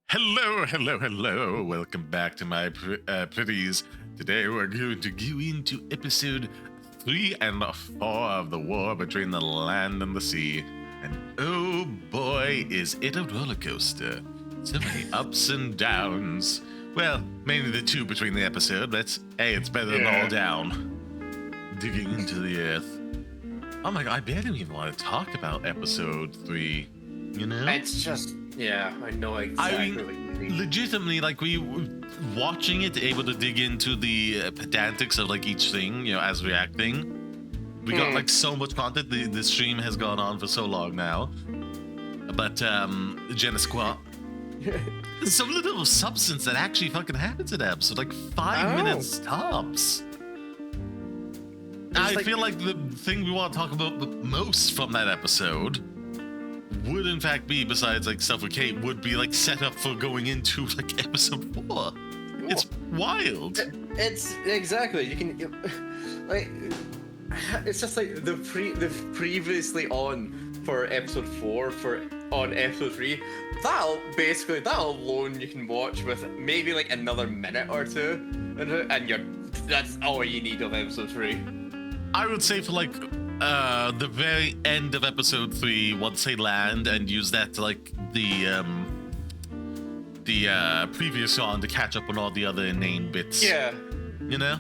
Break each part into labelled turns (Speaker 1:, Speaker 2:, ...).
Speaker 1: Hello, hello, hello. Welcome back to my pretties. Today we're going to go into episode 3 and 4 of the war between the land and the sea. And oh boy, is it a roller coaster. So many ups and downs. Well, mainly the two between the episode, but hey, it's better than all down. Digging into the earth. Oh my god, I barely even want to talk about episode 3. You know?
Speaker 2: It's just, yeah, I know exactly what you mean.
Speaker 1: Legitimately, like, we watching it, able to dig into the pedantics of, like, each thing, you know, as reacting. We got, like, so much content. The stream has gone on for so long now. But, Jenna Squat. There's so little substance that actually fucking happens in episode. Like, 5 minutes tops. I feel like the thing we want to talk about the most from that episode would in fact be, besides like stuff with Kate, would be like set up for going into like episode 4. Cool. It's wild.
Speaker 2: It's exactly, you can like, it's just like the previously on for episode 4 on episode 3. That alone you can watch with maybe like another minute or two, and that's all you need of episode 3.
Speaker 1: I would say for like the very end of episode 3, once they land, and use that to like the previous song to catch up on all the other inane bits.
Speaker 2: Yeah.
Speaker 1: You know?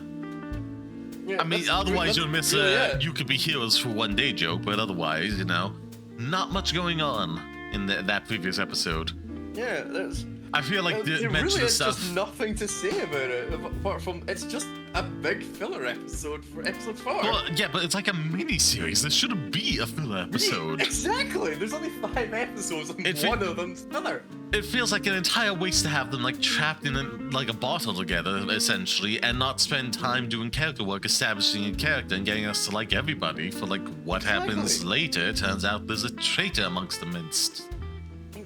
Speaker 2: Yeah,
Speaker 1: I mean, otherwise you'll miss You Could Be Heroes for One Day joke, but otherwise, you know, not much going on in that previous episode.
Speaker 2: Yeah, there's...
Speaker 1: I feel like
Speaker 2: there
Speaker 1: mention
Speaker 2: really is
Speaker 1: stuff.
Speaker 2: just nothing to say about it, apart from it's just a big filler episode for episode 4.
Speaker 1: Well, yeah, but it's like a mini-series. There shouldn't be a filler episode.
Speaker 2: Exactly! There's only 5 episodes and one of them's filler.
Speaker 1: It feels like an entire waste to have them like trapped in like a bottle together, essentially, and not spend time doing character work, establishing a character and getting us to like everybody for like what happens later. Turns out there's a traitor amongst the midst.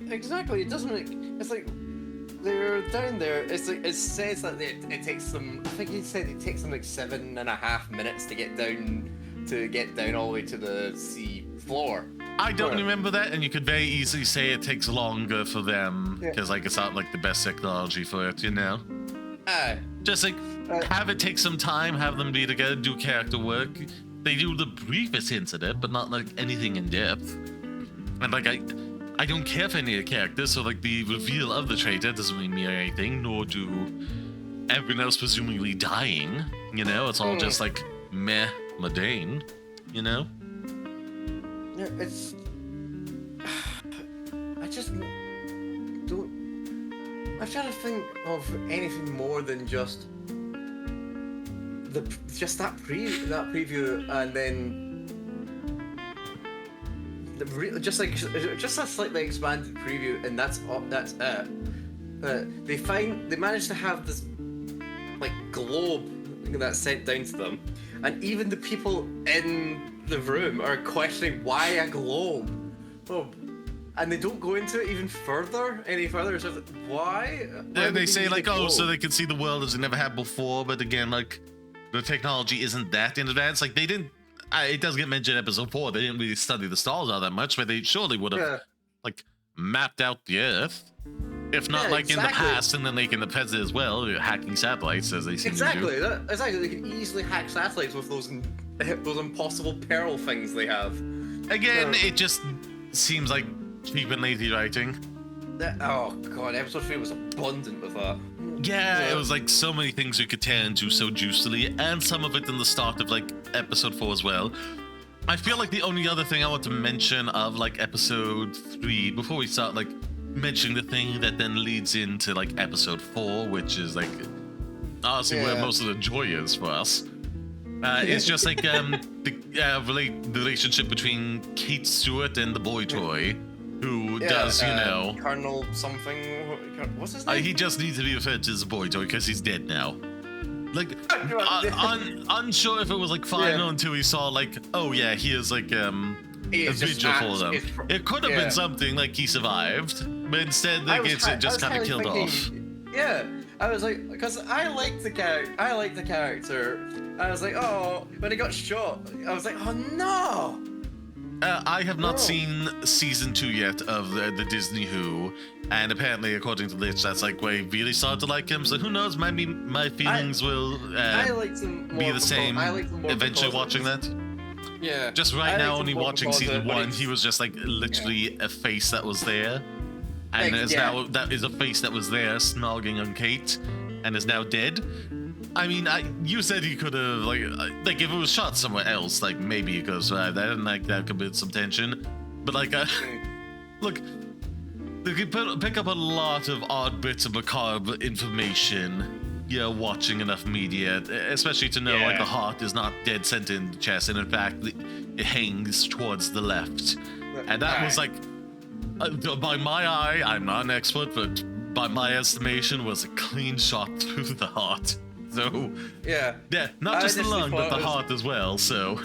Speaker 2: Exactly, it doesn't make... It's like... They're down there. It's like it says that it takes them. I think he said it takes them like 7.5 minutes to get down all the way to the sea floor.
Speaker 1: I don't remember that, and you could very easily say it takes longer for them because like it's not like the best technology for it, you know. Just like have it take some time, have them be together, do character work. They do the briefest hints at it, but not like anything in depth. And like I don't care for any of the characters, so like the reveal of the traitor doesn't really mean anything, nor do everyone else presumably dying, you know? It's all just like meh, mundane, you know?
Speaker 2: Yeah, it's... I just don't... I'm trying to think of anything more than just that preview, and then just a slightly expanded preview, and that's it. They managed to have this like globe that's sent down to them, and even the people in the room are questioning why a globe. And they don't go into it any further. So like, why?
Speaker 1: They say like, oh, so they can see the world as they never had before, but again, like the technology isn't that in advance. Like they didn't. It does get mentioned in episode 4. They didn't really study the stars all that much, but they surely would have like mapped out the Earth, if not like in the past, and then like in the present as well, hacking satellites as they seem to do.
Speaker 2: Exactly. They can easily hack satellites with those impossible peril things they have.
Speaker 1: Again, it just seems like cheap and lazy writing.
Speaker 2: Oh god, episode 3 was abundant with that.
Speaker 1: Yeah, it was like so many things you could tear into so juicily, and some of it in the start of like episode 4 as well. I feel like the only other thing I want to mention of like episode 3 before we start like mentioning the thing that then leads into like episode 4, which is like honestly where most of the joy is for us. It's just like the relationship between Kate Stewart and the boy toy, who does, you know,
Speaker 2: Colonel something. What's his name?
Speaker 1: He just needs to be referred to as a boy toy because he's dead now. Like, unsure if it was like final until he saw like, oh yeah, he is like a vigil for them. It could have been something like he survived, but instead they just kind of killed off.
Speaker 2: Yeah, I was like, because I liked the character. I was like, oh, when he got shot, I was like, oh no.
Speaker 1: I have not seen season 2 yet of the Disney Who, and apparently, according to Lich, that's like where he really started to like him. So who knows? Maybe my feelings will be the same eventually watching that.
Speaker 2: Yeah.
Speaker 1: Just right now, only watching season 1, he was just like literally a face that was there, and now that is a face that was there snogging on Kate, and is now dead. I mean, you said he could have, like if it was shot somewhere else, like maybe he could have survived that, and like that could build some tension. But like, look, they could pick up a lot of odd bits of macabre information. You know, watching enough media, especially to know like the heart is not dead center in the chest, and in fact it hangs towards the left. And that was like, by my eye, I'm not an expert, but by my estimation, was a clean shot through the heart. So not just the lung, but the heart as well. So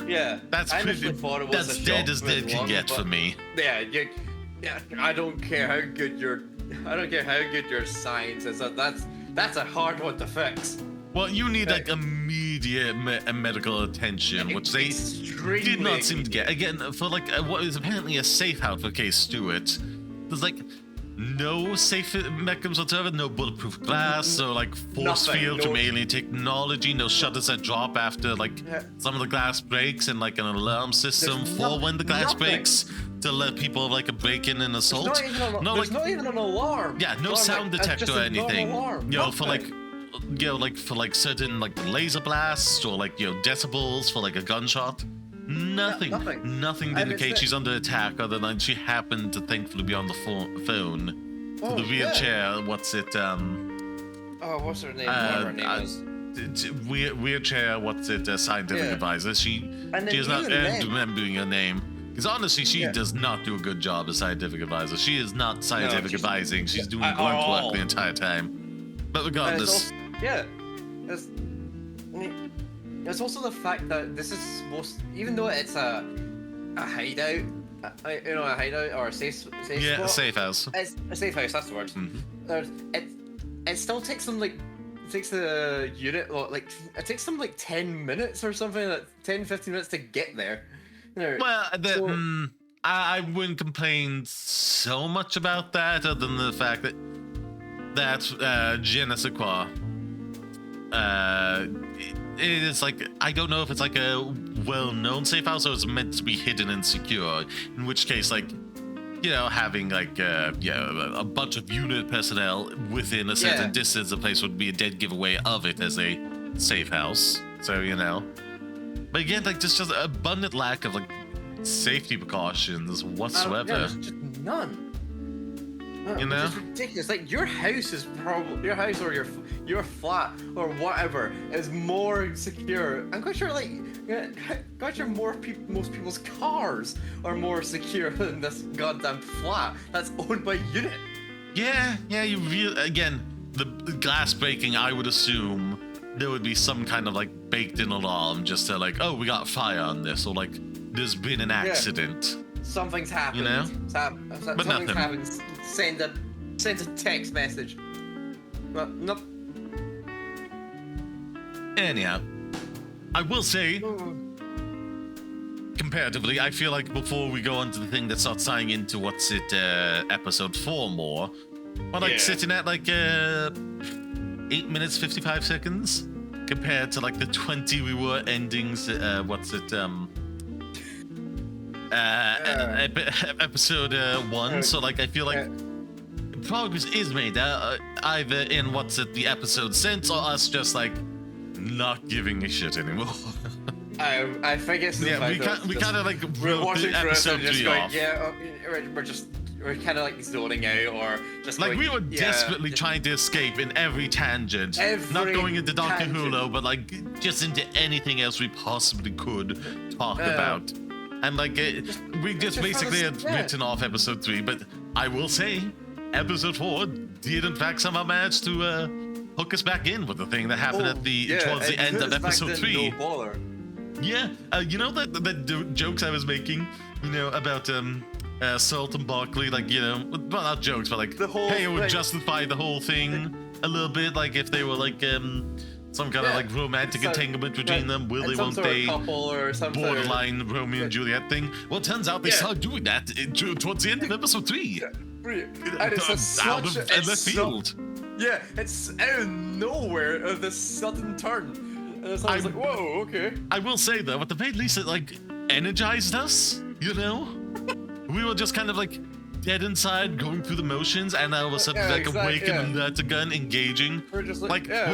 Speaker 1: that's pretty. That's dead as dead can get for me.
Speaker 2: I don't care how good your science is. That's a hard one to fix.
Speaker 1: Well, you need like immediate medical attention, which they did not seem to get. Again, for like what is apparently a safe house for Case Stewart, there's like no safe mechanisms whatsoever, no bulletproof glass, no like force field from alien technology, no shutters that drop after like some of the glass breaks, and like an alarm system for when the glass breaks to let people have like a break-in and assault.
Speaker 2: There's not even an alarm.
Speaker 1: Yeah, no sound detector or anything. You know, for like, for like certain like laser blasts or like decibels for like a gunshot. Nothing to indicate she's under attack, other than she happened to thankfully be on the phone. The wheelchair, what's her name?
Speaker 2: Whatever her name is.
Speaker 1: Wheelchair, scientific advisor. She is not remembering her name. Because honestly, she does not do a good job as scientific advisor. She is not scientific advising. She's doing grunt work the entire time. But regardless.
Speaker 2: There's also the fact that this is supposed, even though it's a hideout, a hideout or a safe spot.
Speaker 1: Yeah, a safe house.
Speaker 2: It's a safe house. That's the word. It still takes them it takes the unit it takes them 10 minutes or something, 10-15 minutes to get there.
Speaker 1: Well, I wouldn't complain so much about that, other than the fact that je ne sais quoi. It is like, I don't know if it's like a well-known safe house or it's meant to be hidden and secure, in which case, like, having like a bunch of unit personnel within a certain distance of place would be a dead giveaway of it as a safe house. So but again, like, just an abundant lack of like safety precautions whatsoever.
Speaker 2: There's just none. It's ridiculous. Like, your house is probably your house or your flat or whatever is more secure. I'm quite sure most people's cars are more secure than this goddamn flat that's owned by unit.
Speaker 1: Yeah. Again, the glass breaking, I would assume there would be some kind of like baked-in alarm just to like, oh, we got fire on this, or like there's been an accident.
Speaker 2: Something's happened.
Speaker 1: But
Speaker 2: something's
Speaker 1: nothing.
Speaker 2: happened. Send a text message. But nope.
Speaker 1: Anyhow, I will say, comparatively, I feel like before we go on to the thing that starts tying into episode 4 more, we're like sitting at like 8 minutes 55 seconds compared to like the 20 we were endings. Episode 1. So like I feel like progress is made either in the episode since, or us just like not giving a shit anymore.
Speaker 2: I think it's
Speaker 1: we kind of like
Speaker 2: we're watching
Speaker 1: episode 3 off.
Speaker 2: We're kind of like zoning out, or just
Speaker 1: like we were desperately trying to escape in every tangent, not going into Doctor Who, but like just into anything else we possibly could talk about. And like we just basically had written off episode 3, but I will say episode 4 did in fact somehow manage to hook us back in with the thing that happened towards the end of episode 3. Yeah, the jokes I was making, about Salt and Barclay, like, well, not jokes, but like, hey, it would justify the whole thing a little bit, like if they were like some kind of like romantic entanglement between them. Will they, won't they?
Speaker 2: Couple or some
Speaker 1: borderline Romeo and Juliet thing. Well, it turns out they started doing that towards the end of episode 3.
Speaker 2: And it's out of left field. Yeah, it's out of nowhere, this sudden turn. And so I was like, whoa, okay.
Speaker 1: I will say though, at the very least, it like energized us, you know? We were just kind of like dead inside, going through the motions, and all of a sudden awake and alert again, engaging.
Speaker 2: We're just
Speaker 1: when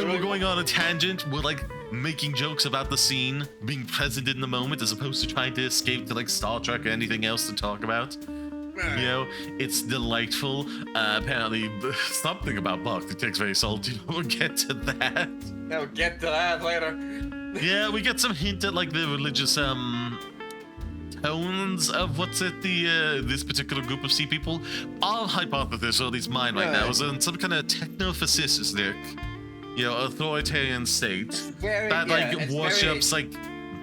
Speaker 1: we're going on a tangent, we're like making jokes about the scene, being present in the moment, as opposed to trying to escape to like Star Trek or anything else to talk about. You know, it's delightful. Apparently, something about Barclay takes very salty. We'll get to that.
Speaker 2: Yeah, we'll get to that later.
Speaker 1: Yeah, we get some hint at like the religious tones of this particular group of sea people. Our hypothesis, or at least mine right now, is in some kind of techno-fascistic, authoritarian state that worships like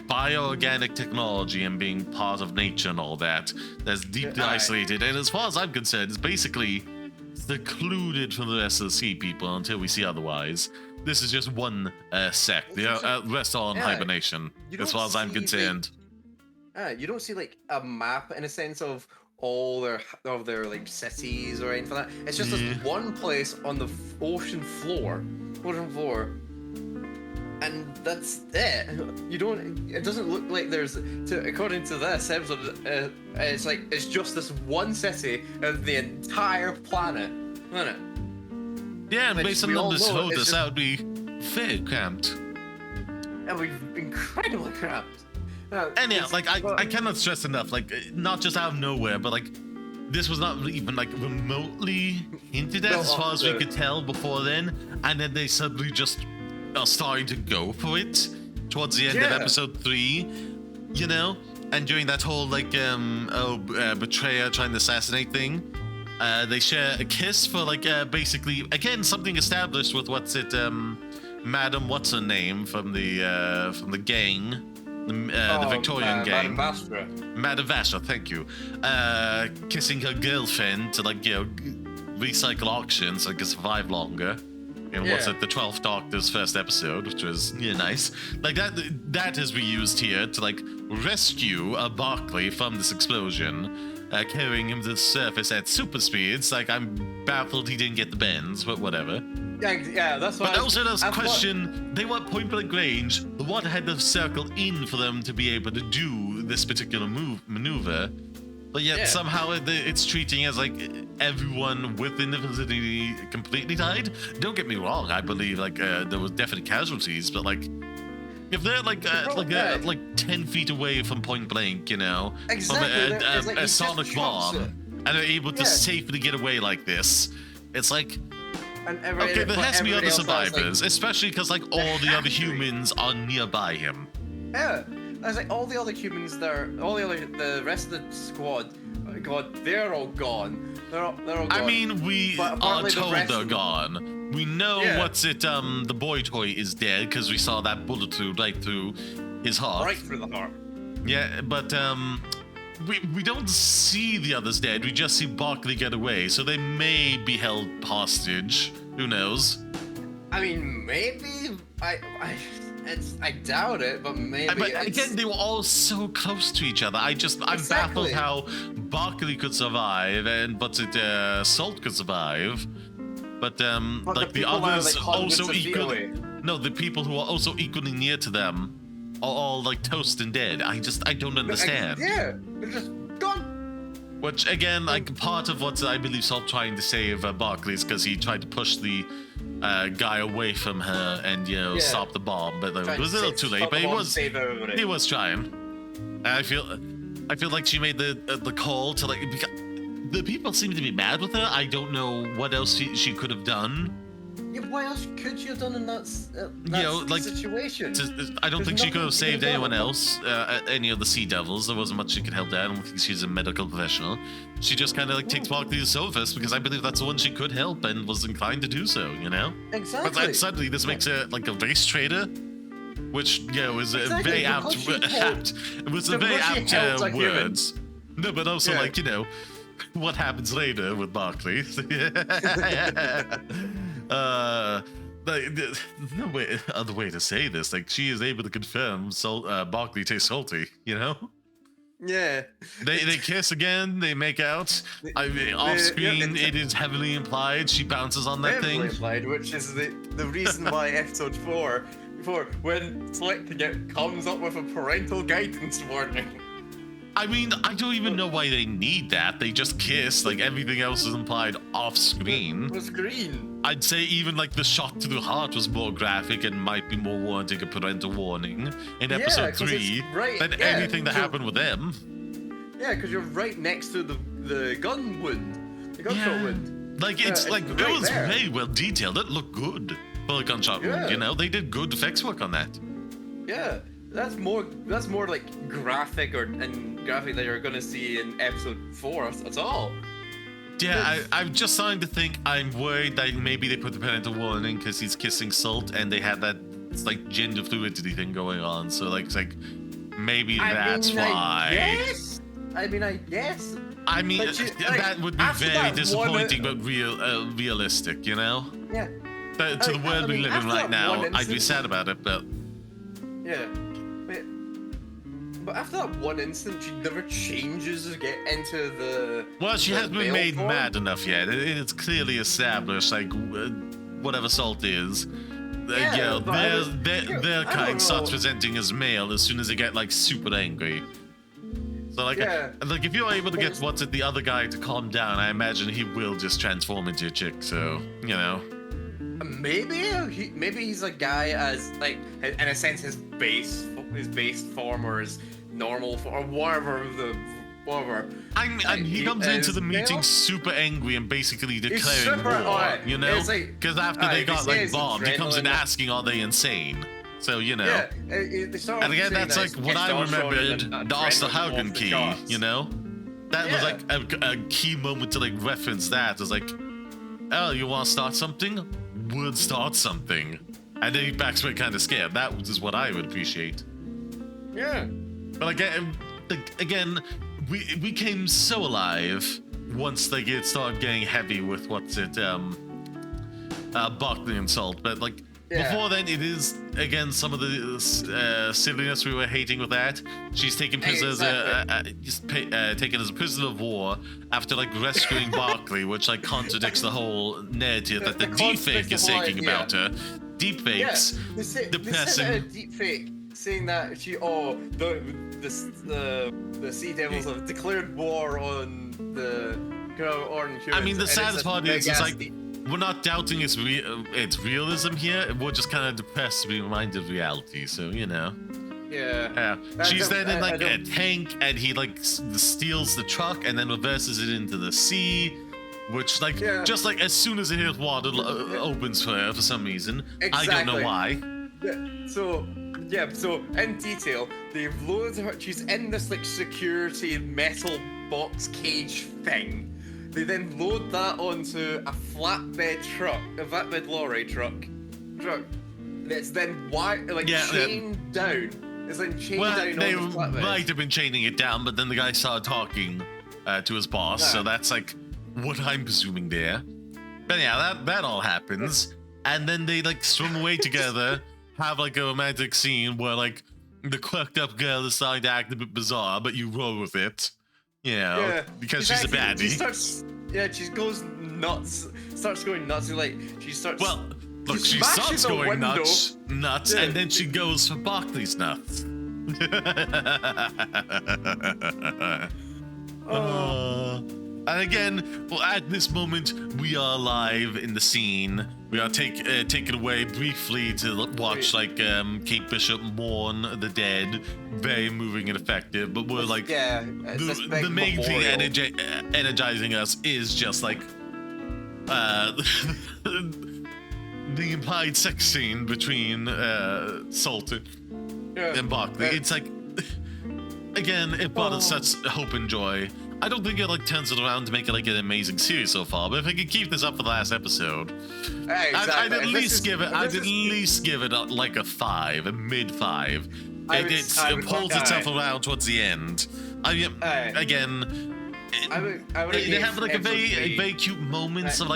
Speaker 1: bioorganic technology and being part of nature and all that. That's deeply isolated, and as far as I'm concerned, it's basically secluded from the rest of the sea people until we see otherwise. This is just one sect. The rest are in hibernation, as far as I'm concerned.
Speaker 2: You don't see like a map in a sense of all their like cities or anything like that. It's just this one place on the ocean floor, and that's it. It doesn't look like there's. According to this episode, it's just this one city of the entire planet, isn't it?
Speaker 1: Yeah, and based on numbers told us, that would be very cramped.
Speaker 2: That would be incredibly cramped.
Speaker 1: Anyhow, like I cannot stress enough, like not just out of nowhere, but like this was not even like remotely hinted at as far as we could tell before then, and then they suddenly just are starting to go for it towards the end of episode 3, you know, and during that whole like betrayer trying to assassinate thing, they share a kiss for like basically again something established with Madam what's her name from the gang. The Victorian gang. Mbatha-Raw, thank you. Kissing her girlfriend to recycle auction so it can survive longer. And the 12th Doctor's first episode, which was nice. Like that is reused here to like rescue Barclay from this explosion, carrying him to the surface at super speeds. Like I'm baffled he didn't get the bends, but whatever.
Speaker 2: Yeah, that's what.
Speaker 1: But also there's a question, they were point blank range. The water had to circle in for them to be able to do this particular maneuver. But yet somehow it's treating as like everyone within the vicinity completely died. Don't get me wrong, I believe like there was definite casualties, but like if they're like 10 feet away from point blank, from a sonic bomb, and they're able to safely get away like this, it's like. Okay, there has to be other survivors, especially because like all the other humans are nearby him.
Speaker 2: Yeah, I was like all the other humans there, the rest of the squad, God, they're all gone. They're all gone.
Speaker 1: I mean, we are told they're gone. We know the boy toy is dead because we saw that bullet right through his heart.
Speaker 2: Right through the heart.
Speaker 1: Yeah, but we don't see the others dead. We just see Barclay get away, so they may be held hostage. Who knows?
Speaker 2: I mean, maybe. I doubt it, but maybe.
Speaker 1: But again, they were all so close to each other. I'm baffled how Barclay could survive and Salt could survive, but like the others also equally. No, the people who are also equally near to them are all like toast and dead. I don't understand.
Speaker 2: They're just gone.
Speaker 1: Which again, like part of what I believe Salt trying to save Barclay is because he tried to push the guy away from her and stop the bomb, but it was a little too late. But he was trying. And I feel like she made the call to like. The people seem to be mad with her. I don't know what else she could have done.
Speaker 2: Yeah, what else could she have done in that situation?
Speaker 1: I don't think she could have saved anyone else, any of the Sea Devils. There wasn't much she could help there. I don't think she's a medical professional. She just kind of like takes Barclay to the surface because I believe that's the one she could help and was inclined to do so,
Speaker 2: Exactly.
Speaker 1: But suddenly this makes her like a race trader, which, was a very apt. It was a very apt words. No, but also like, what happens later with Barclay. like, no way, other way to say this. Like, she is able to confirm Barclay tastes salty, you know?
Speaker 2: Yeah.
Speaker 1: They kiss again, they make out. Off screen, it is heavily implied. She bounces on that thing.
Speaker 2: Implied, which is the reason why episode 4, when selecting it, comes up with a parental guidance warning.
Speaker 1: I mean, I don't even know why they need that. They just kiss, like everything else is implied off screen.
Speaker 2: It was green.
Speaker 1: I'd say even like the shot to the heart was more graphic and might be more warranting a parental warning in episode 3 than anything that happened with them.
Speaker 2: Yeah, because you're right next to the gun wound, the gunshot wound.
Speaker 1: Like it's like it was very well detailed. It looked good for a gunshot wound. You know, they did good effects work on that.
Speaker 2: Yeah. That's more like graphic graphic that you're gonna see in episode 4 at all.
Speaker 1: Yeah, I'm just starting to think I'm worried that maybe they put the parental warning because he's kissing Salt and they had that like gender fluidity thing going on. So like it's like maybe that's why. I guess. I mean, that would be very disappointing, but realistic, you know?
Speaker 2: Yeah.
Speaker 1: To the world we live in right now, I'd be sad about it, but.
Speaker 2: Yeah. But after that one instant, she never changes to get into the.
Speaker 1: Well, she hasn't been made mad enough yet. It's clearly established, like whatever Salt is, their kind starts presenting as male as soon as they get like super angry. So like, like if you're able to get the other guy to calm down, I imagine he will just transform into a chick. So you know.
Speaker 2: Maybe he's a guy as like in a sense his base form or his normal form or whatever.
Speaker 1: I mean, he comes into the meeting super angry and basically declaring war. You know, because after they got like bombed, he comes in asking, "Are they insane?" So you know. Yeah, and again, that's like what I remembered the Osterhagen key. You know, that was like a key moment to like reference that. It was like, oh, you want to start something? Would start something, and then he backs away kind of scared. That is what I would appreciate.
Speaker 2: Yeah,
Speaker 1: but again, we came so alive once they started getting heavy with Barclay and Salt. But like before then, it is again some of the silliness we were hating with that. She's taken prisoners, taken as a prisoner of war after like rescuing Barclay, which like contradicts the whole narrative that the deepfake is taking about her. Deepfakes, depressing.
Speaker 2: Deepfake saying that the Sea Devils have declared war on the humans.
Speaker 1: I mean, the saddest part is it's like. We're not doubting its realism here. We're just kind of depressed to be reminded of reality. So you know.
Speaker 2: Yeah.
Speaker 1: She's then in like a tank, and he like steals the truck and then reverses it into the sea, which like just like as soon as it hits water, opens for her for some reason.
Speaker 2: Exactly.
Speaker 1: I don't know why.
Speaker 2: So in detail, they've loaded her. She's in this like security metal box cage thing. They then load that onto a flatbed lorry truck. That's then chained down. It's then chained down.
Speaker 1: They
Speaker 2: on the flatbed.
Speaker 1: might have been chaining it down, but then the guy started talking to his boss, so that's like what I'm presuming there. But yeah, that all happens, and then they like swim away together, have like a romantic scene where like the quirked up girl is starting to act a bit bizarre, but you roll with it. Because she's a baddie.
Speaker 2: She goes nuts. Starts going nuts. She starts.
Speaker 1: Well, look, she starts going nuts, and then she goes for Barclay's nuts. And again, well, at this moment, we are live in the scene. We are taken away briefly to watch Kate Bishop mourn the dead. Very moving and effective. But we're like, the main thing energizing us is just like the implied sex scene between Salt and Barclay. It's like, again, it brought us such hope and joy. I don't think it turns it around to make it an amazing series so far, but if I could keep this up for the last episode, I'd at least give it like a 5, a mid 5. It pulls itself around towards the end. I mean, again, they have a very cute moments of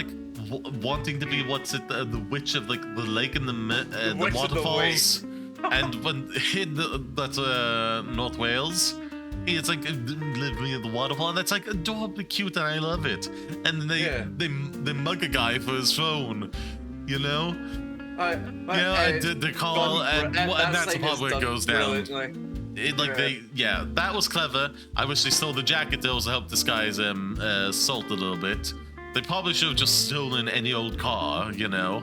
Speaker 1: wanting to be the witch of like the lake and the
Speaker 2: Witch of the
Speaker 1: waterfalls, and when in that's North Wales, it's like living at the waterfall, and that's like adorably cute, and I love it. And then they mug a guy for his phone, you know. And the call, and that's the part where it goes down. That was clever. I wish they stole the jacket though to help disguise Salt a little bit. They probably should have just stolen any old car, you know.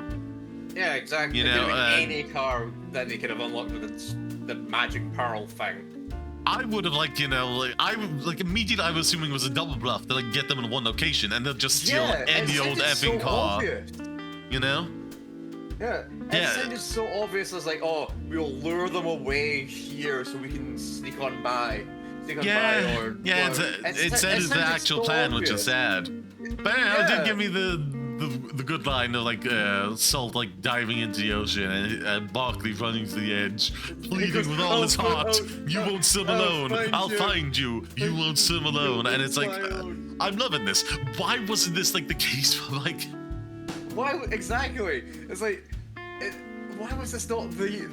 Speaker 2: Yeah, exactly.
Speaker 1: You know,
Speaker 2: any car that they could have unlocked with the magic pearl thing.
Speaker 1: I would have immediately I was assuming it was a double bluff to like get them in one location, and they'll just steal any old effing car.
Speaker 2: Obvious.
Speaker 1: You know.
Speaker 2: Yeah, it sounded so obvious as like, oh, we'll lure them away here so we can sneak on by. It said the actual plan, which is sad. But it did give me the good line of like Salt like diving into the ocean and Barclay running to the edge, pleading with all his heart, "You won't swim alone. I'll find you. You won't swim alone." And it's like, I'm loving this. Why wasn't this like the case for like? Why exactly? It's like, why was this not the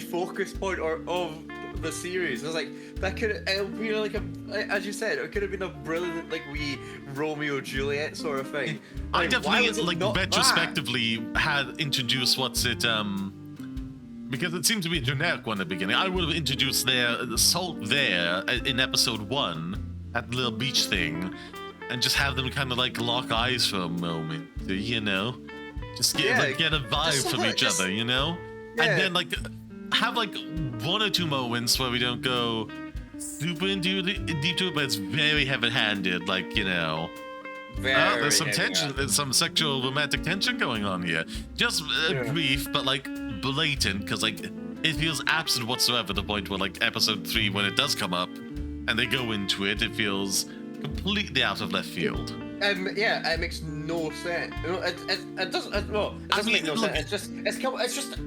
Speaker 2: focus point of the series? I was like, that could be like as you said, it could have been a brilliant like wee Romeo Juliet sort of thing.
Speaker 1: I definitely like retrospectively had introduced because it seemed to be a generic one at the beginning. I would have introduced the Salt there in episode 1 at the little beach thing, and just have them kind of like lock eyes for a moment, you know. Just get a vibe from each other, you know? Yeah. And then, like, have, like, 1 or 2 moments where we don't go super into deep to it, but it's very heavy-handed, like, you know. There's some tension, there's some sexual romantic tension going on here. Just brief, but, like, blatant, because, like, it feels absent whatsoever to the point where, like, episode 3, when it does come up, and they go into it, it feels completely out of left field.
Speaker 2: It makes no sense. It doesn't make no sense. It's just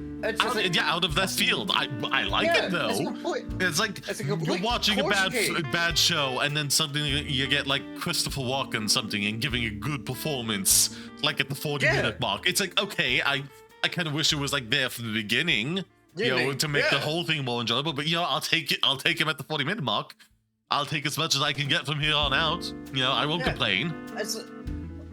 Speaker 1: out of left field. I like it though. It's like you're watching a bad show, and then suddenly you get like Christopher Walken something and giving a good performance, like at the 40-minute mark. It's like, okay, I kind of wish it was like there from the beginning, to make the whole thing more enjoyable. But I'll take it. I'll take him at the 40-minute mark. I'll take as much as I can get from here on out. I won't complain.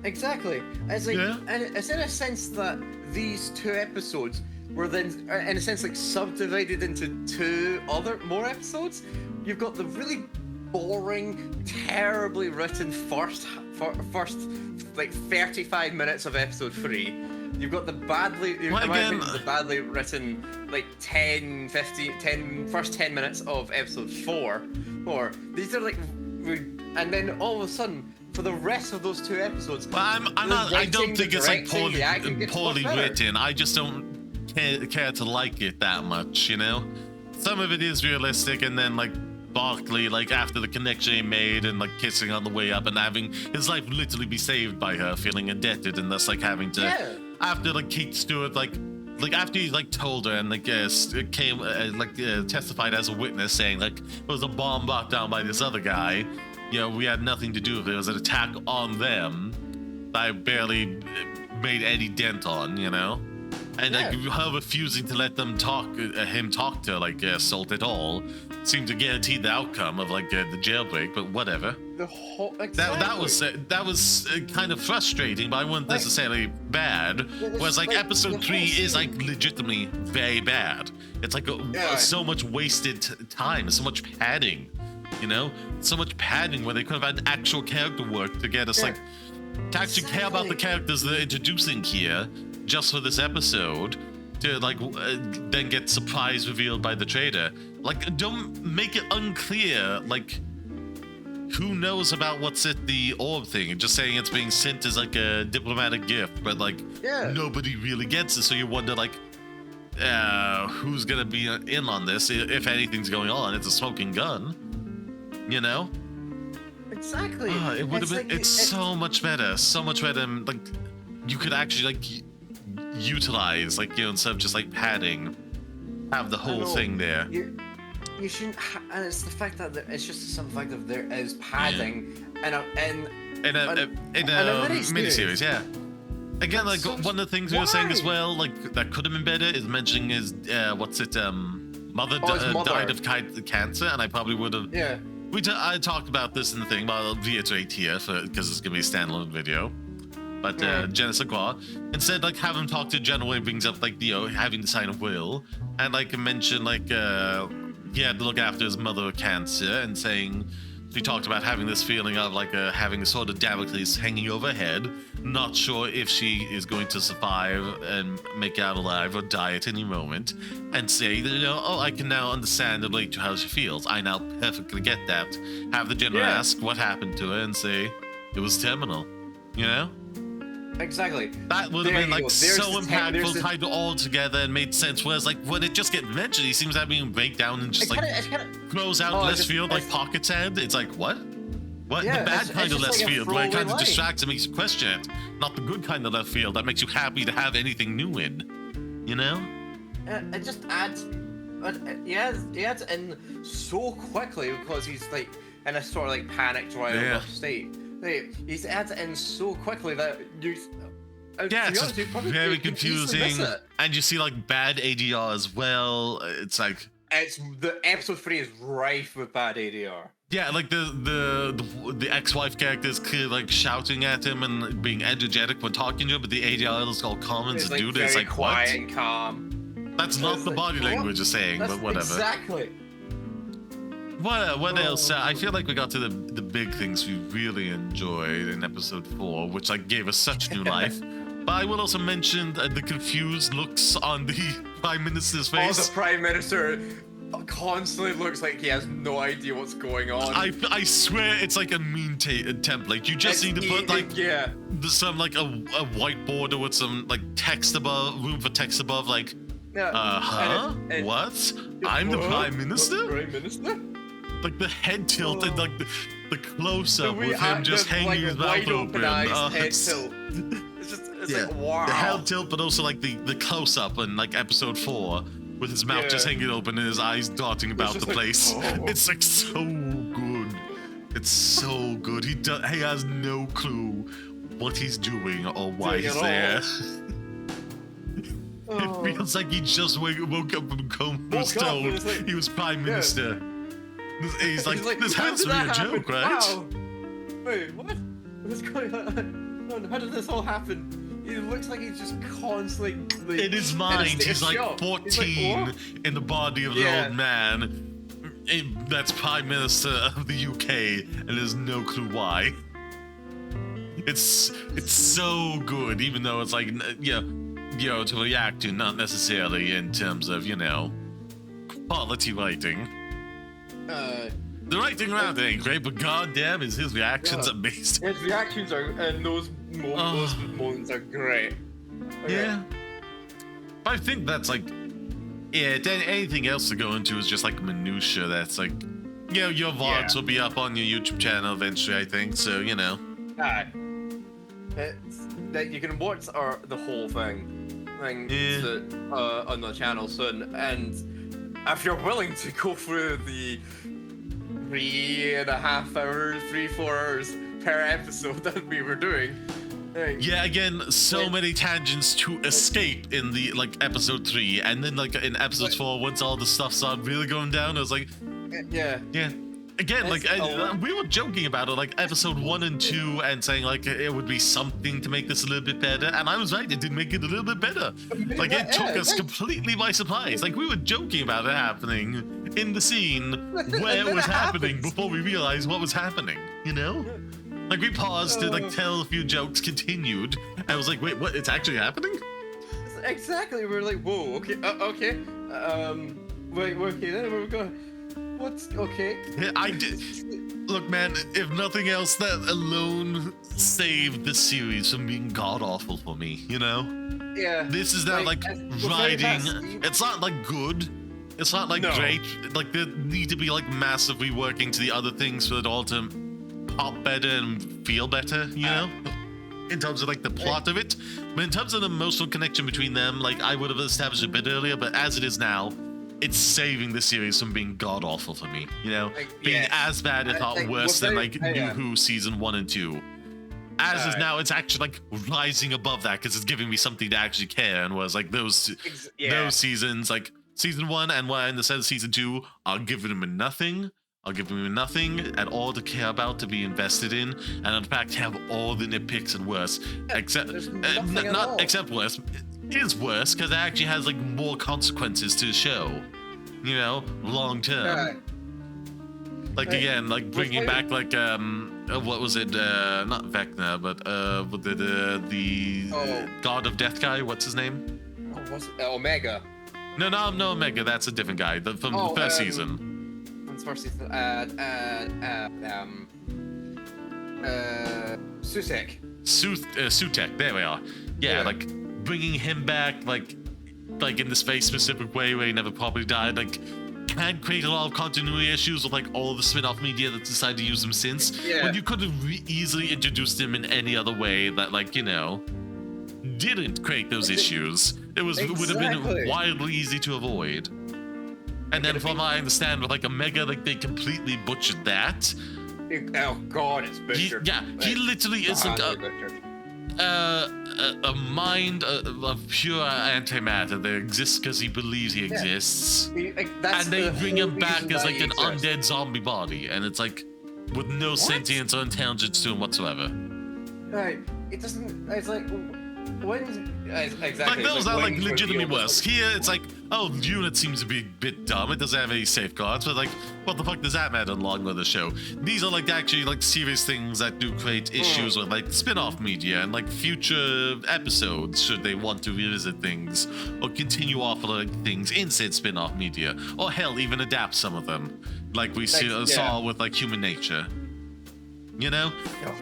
Speaker 2: Exactly. It's like, and it's in a sense that these 2 episodes were then, in a sense, like subdivided into 2 more episodes. You've got the really boring, terribly written first like 35 minutes of episode 3. You've got the badly written like first 10 minutes of episode 4. These are like, and then all of a sudden, for the rest of those 2 episodes,
Speaker 1: I don't think it's like poorly written. I just don't care to like it that much, you know? Some of it is realistic, and then like Barclay, like after the connection he made and like kissing on the way up and having his life literally be saved by her, feeling indebted, and thus like having to after like Kate Stewart like after he like told her and like came testified as a witness saying like it was a bomb brought down by this other guy, we had nothing to do with it. It was an attack on them that I barely made any dent on, and like her refusing to let them him talk to like Salt at all seemed to guarantee the outcome of like the jailbreak, but whatever. That was kind of frustrating, but I wouldn't necessarily bad. Whereas like episode 3 is like legitimately very bad. It's like so much wasted time, so much padding, so much padding where they could have had actual character work to get us like to actually care about the characters they're introducing here just for this episode, to like then get surprise revealed by the traitor. Like, don't make it unclear, like, who knows about what's at the orb thing? Just saying it's being sent as like a diplomatic gift, but like nobody really gets it, so you wonder like who's gonna be in on this, if anything's going on. It's a smoking gun,
Speaker 2: Exactly.
Speaker 1: It would have been. It's so much better. So much better. Like, you could actually like utilize, like, instead of just like padding, have the whole thing there.
Speaker 2: You shouldn't, and it's the fact that it's just the simple fact that there is padding in a
Speaker 1: miniseries, Again, like one of the things we were saying as well, like that could have been better, is mentioning his mother died of cancer, and I probably would have.
Speaker 2: Yeah.
Speaker 1: I talked about this in the thing, but I'll reiterate here because it's gonna be a standalone video. But Genesis Qua instead, like, have him talk to Jenna when he brings up like having to sign a will, and like mention like he had to look after his mother with cancer, and saying he talked about having this feeling of like having a sort of Damocles hanging overhead, not sure if she is going to survive and make it out alive or die at any moment, and say that, I can now understand and relate to how she feels. I now perfectly get that. Have the general ask what happened to her and say it was terminal.
Speaker 2: Exactly.
Speaker 1: That would have been like so impactful, tied all together and made sense. Whereas like when it just gets mentioned, he seems to have been break down and just throws out left field like Pocket's head. It's like what? What?
Speaker 2: Yeah,
Speaker 1: the bad kind of left field where it kind of
Speaker 2: line.
Speaker 1: distracts and makes you question it. Not the good kind of left field that makes you happy to have anything new in.
Speaker 2: It just adds. He adds in so quickly because he's like in a sort of like panicked round state. He adds it in so quickly that you.
Speaker 1: It's just very confusing, and you see like bad ADR as well. It's like
Speaker 2: the episode 3 is rife with bad ADR.
Speaker 1: Yeah, like the ex-wife character is clearly like shouting at him and being energetic when talking to him, but the ADR is all calm and subdued. It's like
Speaker 2: quiet
Speaker 1: what?
Speaker 2: And calm.
Speaker 1: That's not the body language is saying, but whatever.
Speaker 2: Exactly.
Speaker 1: What else? I feel like we got to the big things we really enjoyed in episode 4, which like gave us such new life. But I will also mention the confused looks on the Prime Minister's face.
Speaker 2: Oh, the Prime Minister constantly looks like he has no idea what's going on.
Speaker 1: I swear it's like a meme template. You just need to put like some like a white border with some like text above, room for text above, like what? I'm the Prime Minister?
Speaker 2: Prime Minister?
Speaker 1: Like the head tilt and like the close-up with him just hanging his mouth open.
Speaker 2: Head tilt. It's like wow.
Speaker 1: The head tilt, but also like the close-up in like episode 4 with his mouth just hanging open and his eyes darting about the place. It's like so good. It's so good. He has no clue what he's doing or why he's there. It feels like he just woke up from coma, was told he was Prime Minister. He's like, this has to be a joke, right?
Speaker 2: Wow. Wait, what? What's going on? How did this all happen? He looks like he's just constantly...
Speaker 1: in his mind, he's like 14 in the body of the old man. That's Prime Minister of the UK, and there's no clue why. It's so good, even though it's like, to react to, not necessarily in terms of, quality writing. The writing around it ain't great, but goddamn, is his reactions amazing.
Speaker 2: His reactions are, and those moments are great. Okay.
Speaker 1: Yeah. But I think that's like, anything else to go into is just like minutia. That's like, your VODs will be up on your YouTube channel eventually, I think. So
Speaker 2: that you can watch the whole thing on the channel soon, and if you're willing to go through the 3.5 hours, 3-4 hours per episode that we were doing.
Speaker 1: Yeah, again, so many tangents to escape in the episode 3, and then in episode 4, once all the stuff started really going down, I was like, yeah. Again, we were joking about it, episode 1 and 2, and saying it would be something to make this a little bit better, and I was right, it did make it a little bit better. It took us completely by surprise. We were joking about it happening in the scene where it was happening before we realized what was happening, we paused to tell a few jokes, continued, and I was like, wait, what? It's actually happening?
Speaker 2: Exactly. We were like, whoa, okay, okay. Wait, okay, then we're going. What's okay?
Speaker 1: Yeah, I did. Look, man, if nothing else, that alone saved the series from being god awful for me.
Speaker 2: Yeah.
Speaker 1: This is not writing. It's not good. It's not great. There need to be massively working to the other things for it all to pop better and feel better. In terms of the plot of it, but in terms of the emotional connection between them, I would have established a bit earlier. But as it is now, it's saving the series from being god awful for me. Being as bad, if not worse, than New Who season 1 and 2. as is now, it's actually like rising above that because it's giving me something to actually care. And was like those seasons, like season 1 and one instead of season 2, are giving him nothing. I'll give him nothing at all to care about, to be invested in, and in fact have all the nitpicks and worse. Except except worse. It is worse because it actually has like more consequences to the show. You know, long term. Like again, like bringing back like what was it? Not Vecna, but the God of Death guy. What's his name?
Speaker 2: Oh, what's it? Omega.
Speaker 1: No, Omega. That's a different guy. From the first season.
Speaker 2: First season,
Speaker 1: Sutek, there we are. Yeah, like bringing him back, like in this very specific way where he never properly died, like can create a lot of continuity issues with like all the spin-off media that's decided to use him since. Yeah. When you could have easily introduced him in any other way that, like, you know, didn't create those issues. It would have been wildly easy to avoid. And then from what I understand, with like Omega, like they completely butchered that.
Speaker 2: Oh god, it's butchered.
Speaker 1: He literally is like a mind of pure antimatter that exists because he believes he exists. And they bring him back as like an undead zombie body, and it's like with no sentience or intelligence to him whatsoever.
Speaker 2: Right. It doesn't. It's like. Exactly.
Speaker 1: Like those are like legitimately worse. Here it's like, oh, the unit seems to be a bit dumb. It doesn't have any safeguards, but like, what the fuck does that matter along with the show? These are like actually like serious things that do create issues with like spin-off media and like future episodes should they want to revisit things or continue offering things in said spin-off media, or hell, even adapt some of them, like we saw with like Human Nature. You know,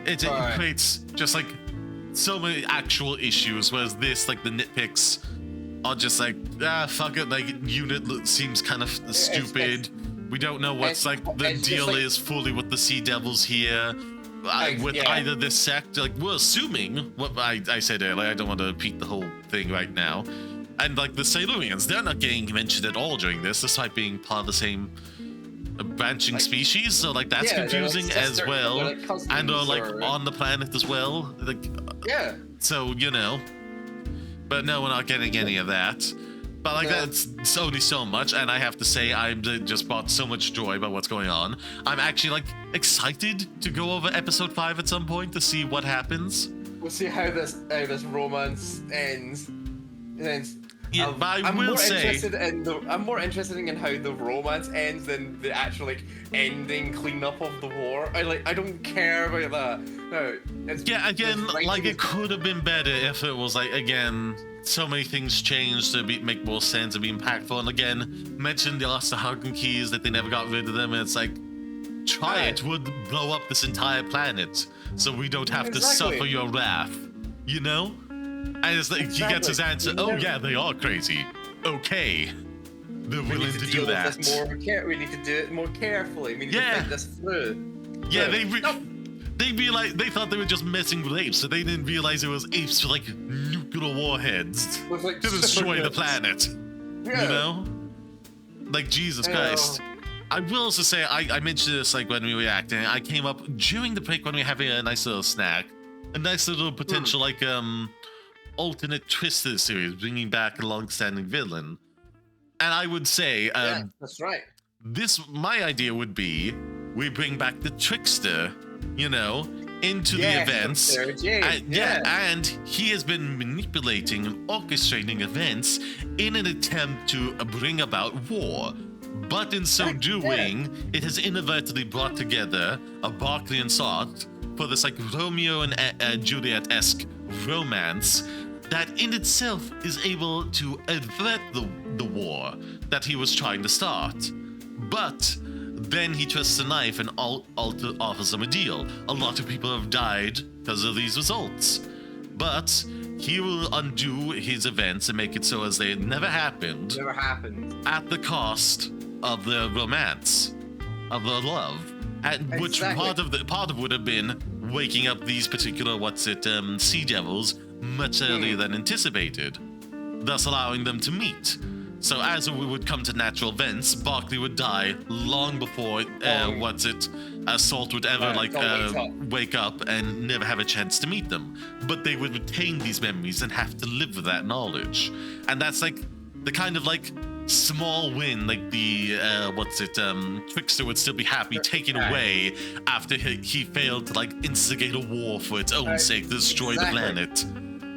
Speaker 1: it creates just like so many actual issues, whereas this, like the nitpicks are just like, fuck it, like unit seems kind of stupid. We don't know what's like the deal like, is fully with the Sea Devils here. With either this sect, like we're assuming what I said earlier, I don't want to repeat the whole thing right now. And like the Silurians, they're not getting mentioned at all during this, despite being part of the same branching species, so like that's confusing as well, and are like on the planet as well, like so you know, but no, we're not getting any of that. But like that's only so much, and I have to say I'm just brought so much joy by what's going on. I'm actually like excited to go over episode 5 at some point to see what happens.
Speaker 2: We'll see how this romance ends.
Speaker 1: Yeah, but I'm more interested
Speaker 2: in how the romance ends than the actual like ending cleanup of the war. I don't care about that. No,
Speaker 1: again, like it could have been better if it was like again so many things changed to make more sense and be impactful. And again, mentioned they lost the Hugging Keys, that they never got rid of them, and it's like it would blow up this entire planet, so we don't have to suffer your wrath. You know. And it's like he gets his answer. Oh yeah, they are crazy. Okay, they're willing to do that.
Speaker 2: We need to do it more carefully. We need to think this through.
Speaker 1: Yeah, they realized they thought they were just messing with apes, so they didn't realize it was apes with like nuclear warheads to destroy the planet. Yeah. You know, like Jesus Christ. I will also say I mentioned this like when we were acting. I came up during the break when we were having a nice little snack, a nice little potential like alternate twist to the series, bringing back a long-standing villain. And I would say,
Speaker 2: that's right.
Speaker 1: My idea would be we bring back the Trickster, you know, into the events. And he has been manipulating and orchestrating events in an attempt to bring about war. But in so doing, it has inadvertently brought together a Barclay and Sot for this like Romeo and Juliet-esque romance that in itself is able to avert the war that he was trying to start. But then he twists a knife and offers them a deal. A lot of people have died because of these results. But he will undo his events and make it so as they never happened. At the cost of the romance, of the love. Which part of would have been waking up these particular Sea Devils much earlier than anticipated, thus allowing them to meet. So as we would come to natural events, Barclay would die long before Salt would ever wake up and never have a chance to meet them. But they would retain these memories and have to live with that knowledge. And that's like the kind of like small win, like the Trickster would still be happy taken away after he failed to like instigate a war for its own sake to destroy the planet.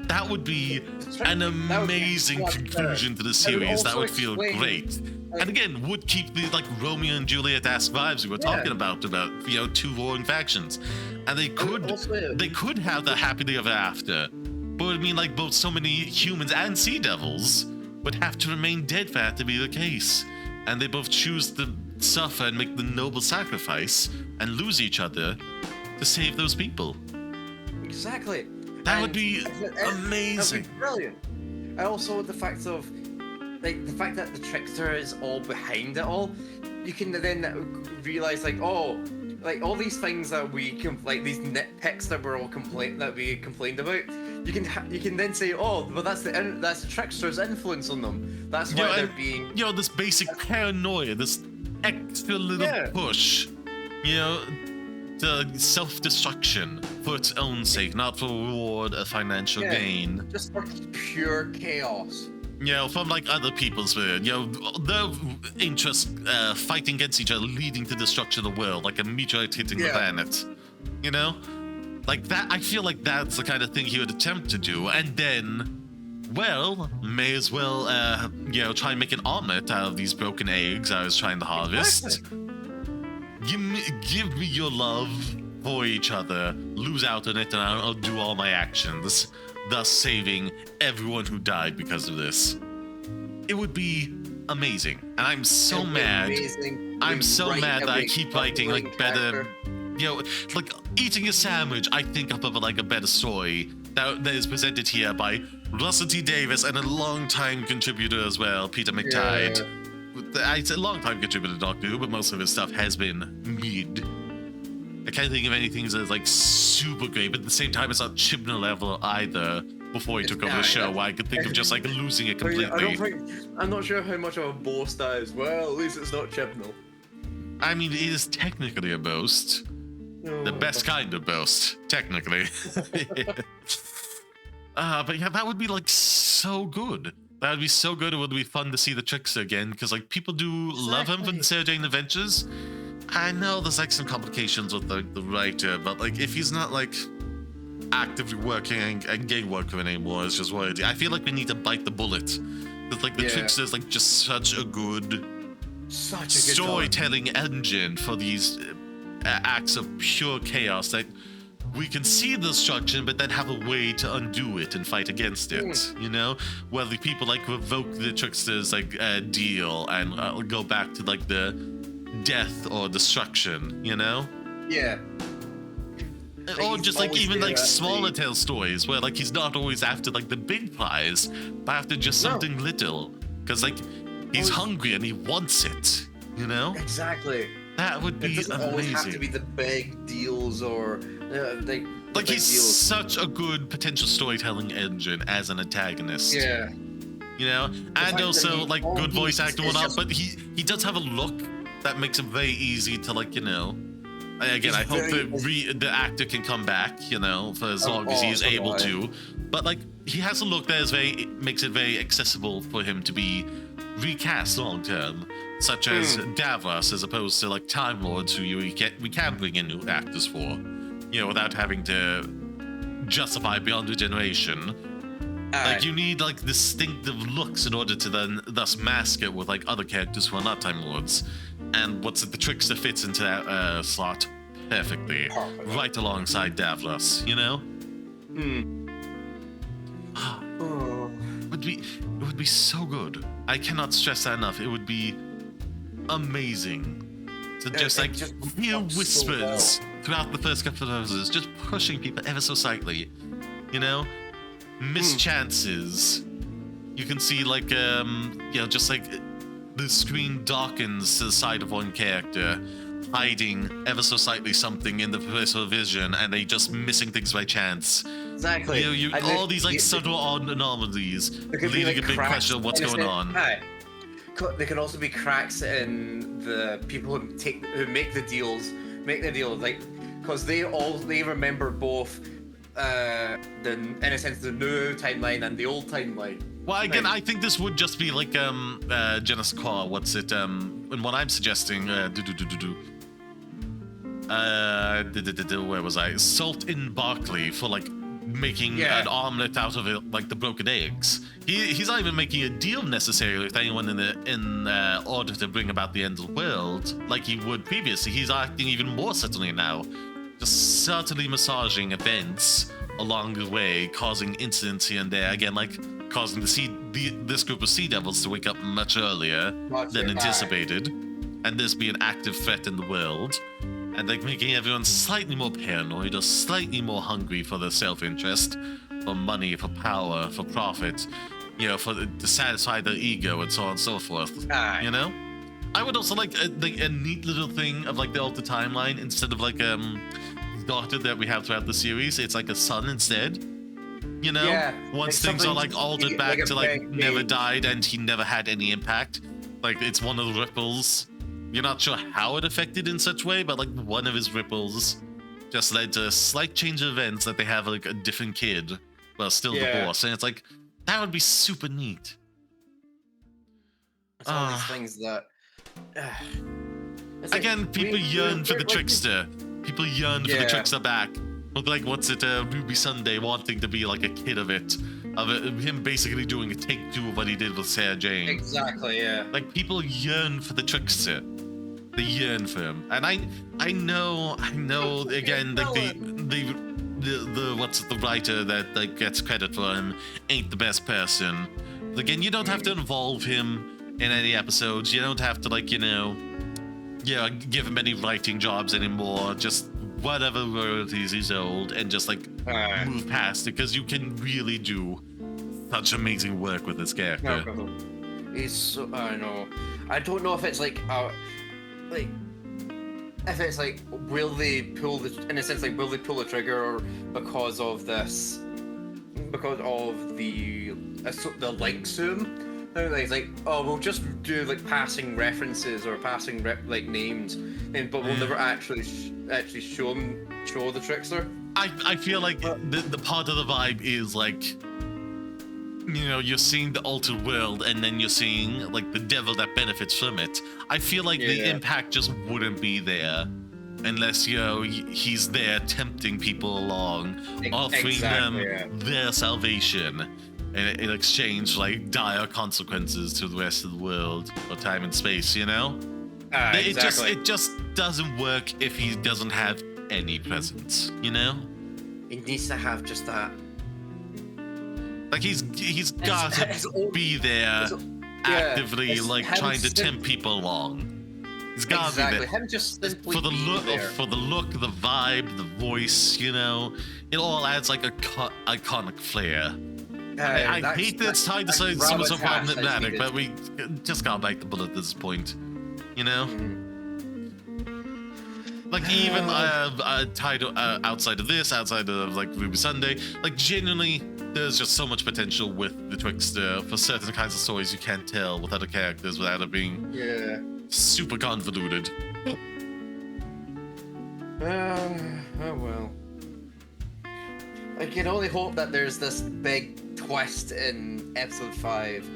Speaker 1: That would be an amazing conclusion to the series. That would feel great. And again, would keep the like Romeo and Juliet-esque vibes we were talking about two warring factions. And they could have the happily ever after. But I mean, like, both so many humans and sea devils would have to remain dead for that to be the case. And they both choose to suffer and make the noble sacrifice and lose each other to save those people.
Speaker 2: Exactly.
Speaker 1: That would be amazing.
Speaker 2: That would be brilliant. And also the fact that the Trickster is all behind it all, you can then realize all these things that these nitpicks that we complained about. You can then say, oh, well, that's the Trickster's influence on them. That's why they're being
Speaker 1: this basic paranoia, this extra little push, the self-destruction for its own sake, not for reward or financial gain.
Speaker 2: Just for pure chaos.
Speaker 1: From like other people's their interests fighting against each other, leading to destruction of the world, like a meteorite hitting the planet. Like that. I feel like that's the kind of thing he would attempt to do, and then, may as well, try and make an omelet out of these broken eggs I was trying to harvest.
Speaker 2: Exactly.
Speaker 1: Give me your love for each other, lose out on it, and I'll do all my actions, thus saving everyone who died because of this. It would be amazing, and I'm so mad. I'm so mad that I keep writing like better. Like eating a sandwich, I think up of like a better story that is presented here by Russell T. Davis and a long-time contributor as well, Peter McTighe.
Speaker 2: Yeah.
Speaker 1: It's a long-time contributor to Doctor Who, but most of his stuff has been mid. I can't think of anything that's like super great, but at the same time, it's not Chibnall level either. Before he took over the show, where I could think of just like losing it completely.
Speaker 2: I'm not sure how much of a boast that is. Well, at least it's not Chibnall.
Speaker 1: I mean, it is technically a boast. The best kind of boast, technically. But yeah, that would be like so good. That would be so good. It would be fun to see the Trickster again, because like people do love him for the Sarah Jane Adventures. I know there's like some complications with the writer, but like if he's not like actively working and getting work with it anymore, it's just worried. I feel like we need to bite the bullet. Because like the Trickster is like just such a good storytelling engine for these acts of pure chaos that we can see the destruction, but then have a way to undo it and fight against it. Where the people like revoke the Trickster's like deal and go back to like the death or destruction.
Speaker 2: Yeah.
Speaker 1: Or just like even like smaller tale stories where like he's not always after like the big prize, but after just something little, because like he's hungry and he wants it.
Speaker 2: Exactly.
Speaker 1: That would be amazing. It doesn't always
Speaker 2: have to be the big deals or
Speaker 1: like he's such a good potential storytelling engine as an antagonist.
Speaker 2: Yeah.
Speaker 1: And also like good voice acting and whatnot, but he does have a look that makes it very easy to like again, I hope that the actor can come back, for as long as he is able to. But like he has a look that makes it very accessible for him to be recast long term, such as Davros, as opposed to like Time Lords, who we can bring in new actors for, without having to justify beyond a generation. Like you need like distinctive looks in order to then thus mask it with like other characters who are not Time Lords. And the Trickster fits into that slot perfectly, right alongside Davros, It would be so good. I cannot stress that enough. It would be amazing to just hear whispers throughout the first couple of episodes, just pushing people ever so slightly, mischances. You can see like just like the screen darkens to the side of one character, hiding ever so slightly something in the peripheral vision, and they just missing things by chance.
Speaker 2: Exactly.
Speaker 1: All these like subtle odd anomalies, leaving a big question of what's going on.
Speaker 2: they can also be cracks in the people who make the deals, like, because they remember both in a sense the new timeline and the old timeline.
Speaker 1: Well, again, I think this would just be like Genesis Core. What's it? And what I'm suggesting. Where was I? Salt in Barclay for like making an omelet out of it, like the broken eggs. He's not even making a deal necessarily with anyone in order to bring about the end of the world like he would previously. He's acting even more subtly now, just subtly massaging events along the way, causing incidents here and there. Again, like causing this group of sea devils to wake up much earlier than anticipated, and this be an active threat in the world. And like making everyone slightly more paranoid or slightly more hungry for their self-interest, for money, for power, for profit, you know, to satisfy their ego and so on and so forth. You know, I would also like a neat little thing of like the alter timeline instead of like daughter that we have throughout the series. It's like a son instead. You know, once like things are like altered back like to like never died and he never had any impact. Like it's one of the ripples. You're not sure how it affected in such way, but like one of his ripples just led to a slight change of events that they have like a different kid, but still divorced. And it's like, that would be super neat.
Speaker 2: It's all these things that...
Speaker 1: again, people yearn for the trickster. People yearn for the trickster back. Like, what's it, Ruby Sunday wanting to be like a kid of it. Him basically doing a take-two of what he did with Sarah Jane.
Speaker 2: Exactly, yeah.
Speaker 1: Like, people yearn for the trickster. They yearn for him. And I know, again, like, the writer that, like, gets credit for him ain't the best person. But again, you don't have to involve him in any episodes. You don't have to, like, you know, give him any writing jobs anymore. Just whatever royalties he's owed and just, like, move past it, because you can really do such amazing work with this character.
Speaker 2: He's so... I know. I don't know if it's, like, if it's like, will they pull the trigger, or because of this, because of the links to him? It's like, oh, we'll just do like passing references or passing like names, but we'll never actually show the trickster.
Speaker 1: I feel like the part of the vibe is like, you know, you're seeing the altered world and then you're seeing like the devil that benefits from it. I feel like the impact just wouldn't be there unless, you know, he's there tempting people along, offering them their salvation in exchange for like dire consequences to the rest of the world or time and space, you know? It just doesn't work if he doesn't have any presence, you know?
Speaker 2: He needs to have just that.
Speaker 1: Like he's got to be there actively, like trying to tempt people along. He's got to be there.
Speaker 2: Him just
Speaker 1: for the look, the vibe, the voice. You know, it all adds like a iconic flair. I hate that it's tied to something so problematic, but we just gotta bite the bullet at this point. You know. Like even tied outside of this, outside of like Ruby Sunday, like genuinely, there's just so much potential with the Trickster for certain kinds of stories you can't tell with other characters without it being super convoluted.
Speaker 2: Oh well. I can only hope that there's this big twist in episode 5